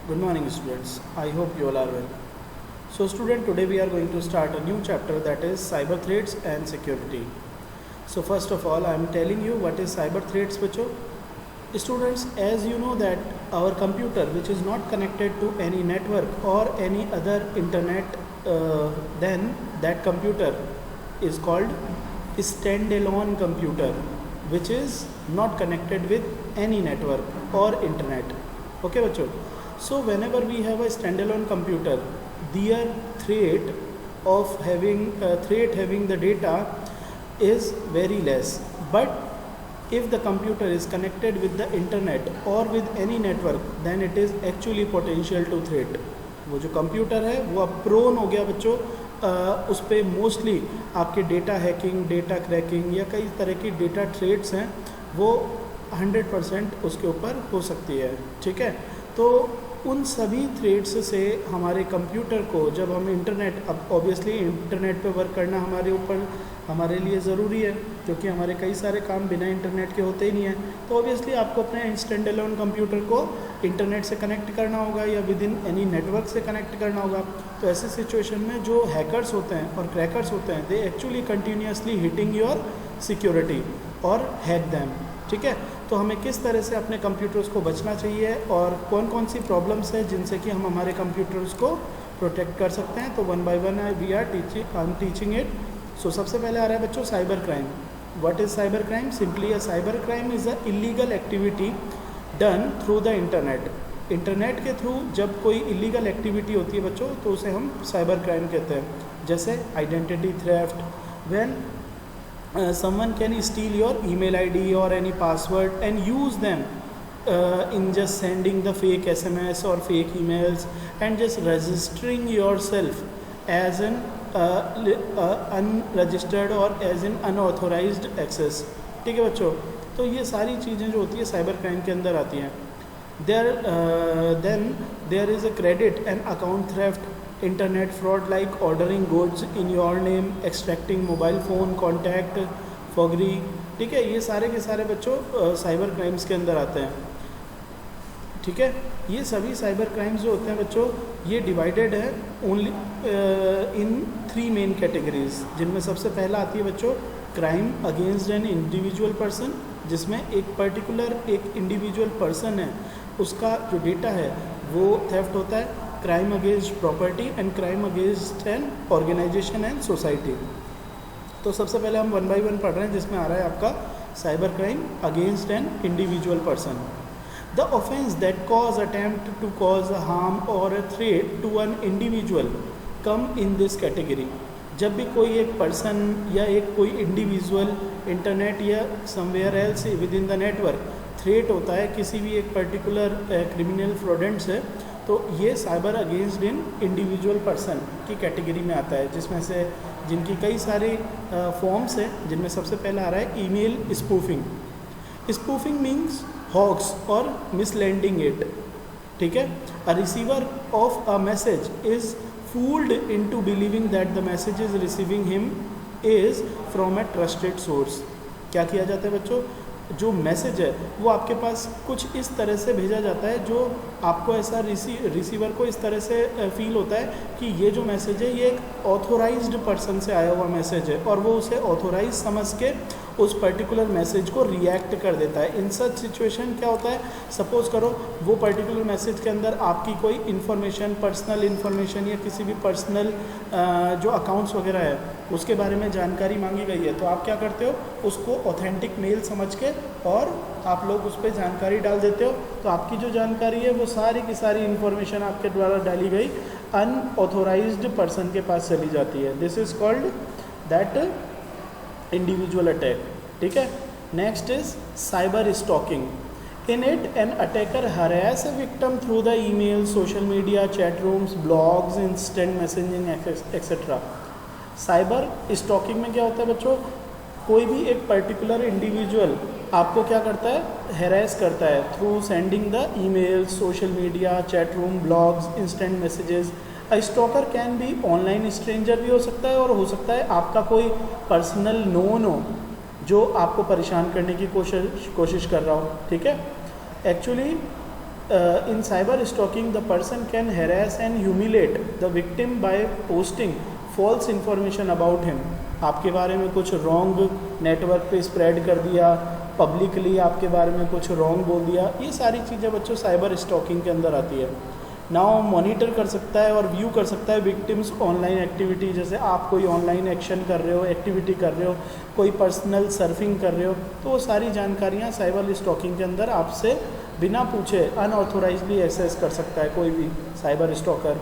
Good morning, students. I hope you all are well. So, student, today we are going to start a new chapter, that is cyber threats and security. So, first of all, I am telling you what is cyber threats, बच्चों. Students, as you know that our computer, which is not connected to any network or any other internet, then that computer is called standalone computer, which is not connected with any network or internet. Okay, बच्चों. So whenever we have a standalone computer, their threat of having the data is very less. But if the computer is connected with the internet or with any network, then it is actually potential to threat. वो जो computer है वो अब prone हो गया बच्चों, उस पर मोस्टली आपके डेटा हैकिंग, डेटा क्रैकिंग या कई तरह की डेटा थ्रेट्स हैं, वो 100% उसके ऊपर हो सकती है. ठीक है, तो उन सभी थ्रेड्स से हमारे कंप्यूटर को, जब हम इंटरनेट, अब ऑब्वियसली इंटरनेट पे वर्क करना हमारे लिए ज़रूरी है, क्योंकि हमारे कई सारे काम बिना इंटरनेट के होते ही नहीं हैं. तो ऑब्वियसली आपको अपने स्टैंडअलोन कंप्यूटर को इंटरनेट से कनेक्ट करना होगा या विद इन एनी नेटवर्क से कनेक्ट करना होगा. तो ऐसी सिचुएशन में जो हैकर्स होते हैं और क्रैकर्स होते हैं, they actually continuously hitting your security और हैक दैम. ठीक है, तो हमें किस तरह से अपने कंप्यूटर्स को बचना चाहिए और कौन कौन सी प्रॉब्लम्स है जिनसे कि हम हमारे कंप्यूटर्स को प्रोटेक्ट कर सकते हैं, तो one by one I am teaching it. So सबसे पहले आ रहा है बच्चों cyber crime. What is cyber crime? Simply a cyber crime is a illegal activity done through the internet. Internet के थ्रू जब कोई इलीगल एक्टिविटी होती है बच्चों, तो उसे हम साइबर क्राइम कहते हैं. जैसे identity theft, when someone can steal your email ID or any password and use them in just sending the fake SMS or fake emails and just registering yourself as an unregistered or as an unauthorized access. ठीक है बच्चों, तो ये सारी चीज़ें जो होती है साइबर क्राइम के अंदर आती हैं. Then there is a credit and account theft, internet fraud like ordering goods in your name, extracting mobile phone contact, forgery. ठीक है, ये सारे के सारे बच्चों साइबर क्राइम्स के अंदर आते हैं. ठीक है, ये सभी साइबर क्राइम्स जो होते हैं बच्चों, ये डिवाइडेड है ओनली इन 3 मेन कैटेगरीज, जिनमें सबसे पहला आती है बच्चों crime against an individual person, जिसमें एक पर्टिकुलर एक इंडिविजुअल पर्सन है, उसका जो डेटा है वो थेफ्ट होता है. Crime against property and crime against an organisation and society. तो सबसे पहले हम वन बाय वन पढ़ रहे हैं, जिसमें आ रहा है आपका cyber crime against an individual person. The offence that cause attempt to cause a harm और a threat to an individual come in this category. जब भी कोई एक पर्सन या एक कोई इंडिविजुअल इंटरनेट या somewhere else within the network threat होता है किसी भी एक पर्टिकुलर क्रिमिनल फ्रॉडेंट से, तो ये साइबर अगेंस्ट इन इंडिविजुअल पर्सन की कैटेगरी में आता है, जिसमें से जिनकी कई सारे फॉर्म्स हैं, जिनमें सबसे पहला आ रहा है email spoofing. Spoofing means hoax और मिसलैंडिंग इट. ठीक है, a receiver of a message is fooled into believing that the message is receiving him is from a trusted source. क्या किया जाता है बच्चों, जो मैसेज है वो आपके पास कुछ इस तरह से भेजा जाता है जो आपको ऐसा रिसीवर को इस तरह से फील होता है कि ये जो मैसेज है ये एक ऑथोराइज्ड पर्सन से आया हुआ मैसेज है, और वो उसे ऑथोराइज समझ के उस पर्टिकुलर मैसेज को रिएक्ट कर देता है. इन सच सिचुएशन क्या होता है, सपोज करो वो पर्टिकुलर मैसेज के अंदर आपकी कोई इन्फॉर्मेशन, पर्सनल इन्फॉर्मेशन या किसी भी पर्सनल जो अकाउंट्स वगैरह है उसके बारे में जानकारी मांगी गई है, तो आप क्या करते हो, उसको ऑथेंटिक मेल समझ के और आप लोग उस पर जानकारी डाल देते हो. तो आपकी जो जानकारी है वो सारी की सारी इन्फॉर्मेशन आपके द्वारा डाली गई अनऑथोराइज्ड पर्सन के पास चली जाती है. This is called that individual attack. ठीक है, next is cyber stalking. In it an attacker harass a victim through the email, social media, chat rooms, blogs, instant messaging etcetera. Cyber stalking में क्या होता है बच्चों, कोई भी एक पर्टिकुलर इंडिविजुअल आपको क्या करता है, हैरेस करता है through sending the email, social media, chat room, blogs, instant messages. A stalker can be online stranger भी हो सकता है, और हो सकता है आपका कोई पर्सनल नोन हो जो आपको परेशान करने की कोशिश कर रहा हो. ठीक है, actually In cyber stalking, the person can harass and humiliate the victim by posting false information about him. आपके बारे में कुछ रॉन्ग नेटवर्क पे स्प्रेड कर दिया, पब्लिकली आपके बारे में कुछ रॉन्ग बोल दिया, ये सारी चीज़ें बच्चों साइबर स्टॉकिंग के अंदर आती है. नाउ मॉनिटर कर सकता है और व्यू कर सकता है विक्टिम्स ऑनलाइन एक्टिविटी. जैसे आप कोई ऑनलाइन एक्शन कर रहे हो, एक्टिविटी कर रहे हो, कोई पर्सनल सर्फिंग कर रहे हो, तो वो सारी जानकारियाँ साइबर स्टॉकिंग के अंदर आपसे बिना पूछे अनऑथोराइजली एक्सेस कर सकता है कोई भी साइबर स्टॉकर.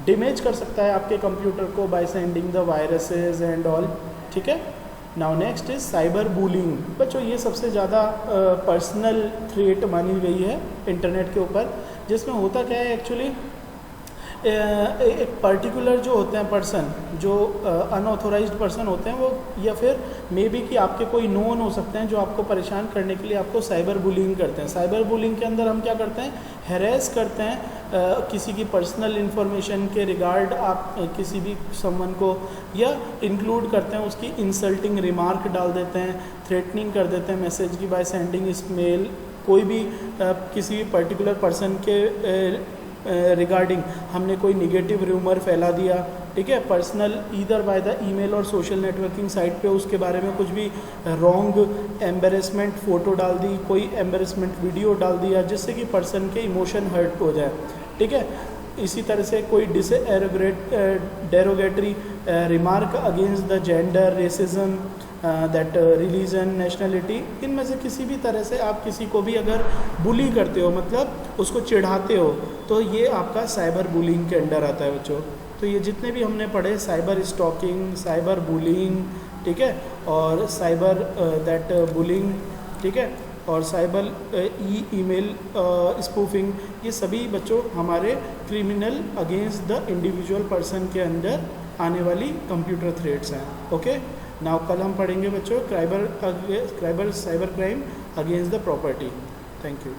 डैमेज कर सकता है आपके कंप्यूटर को by sending the viruses and all. ठीक है. Now next is cyber bullying. बच्चों ये सबसे ज़्यादा पर्सनल थ्रेट मानी गई है इंटरनेट के ऊपर, जिसमें होता क्या है एक्चुअली, एक पर्टिकुलर जो होते हैं पर्सन, जो अनऑथोराइज्ड पर्सन होते हैं वो, या फिर मे बी कि आपके कोई नोन हो सकते हैं जो आपको परेशान करने के लिए आपको साइबर बुलिंग करते हैं. साइबर बुलिंग के अंदर हम क्या करते हैं, हैरेस करते हैं किसी की पर्सनल इन्फॉर्मेशन के रिगार्ड आप किसी भी समवन को, या इंक्लूड करते हैं उसकी इंसल्टिंग रिमार्क डाल देते हैं, थ्रेटनिंग कर देते हैं मैसेज की बाय सेंडिंग ईमेल. कोई भी किसी भी पर्टिकुलर पर्सन के रिगार्डिंग हमने कोई निगेटिव रूमर फैला दिया. ठीक है. Personal either by the email और सोशल नेटवर्किंग साइट पे उसके बारे में कुछ भी रॉन्ग एम्बेरसमेंट फ़ोटो डाल दी, कोई एम्बेरसमेंट वीडियो डाल दिया जिससे कि पर्सन के इमोशन हर्ट हो जाए. ठीक है. इसी तरह से कोई derogatory remark against the gender, racism, that religion, nationality, इनमें से किसी भी तरह से आप किसी को भी अगर बुली करते हो, मतलब उसको चिढ़ाते हो, तो ये आपका साइबर बुलिंग के अंडर आता है बच्चों. तो ये जितने भी हमने पढ़े, साइबर स्टॉकिंग, साइबर बुलिंग, ठीक है, और साइबर दैट बुलिंग, ठीक है, और साइबर ईमेल स्पूफिंग, ये सभी बच्चों हमारे criminal against the individual person के अंदर आने वाली कंप्यूटर थ्रेट्स हैं. ओके. नाउ कल हम पढ़ेंगे बच्चों cyber crime against the property. Thank you.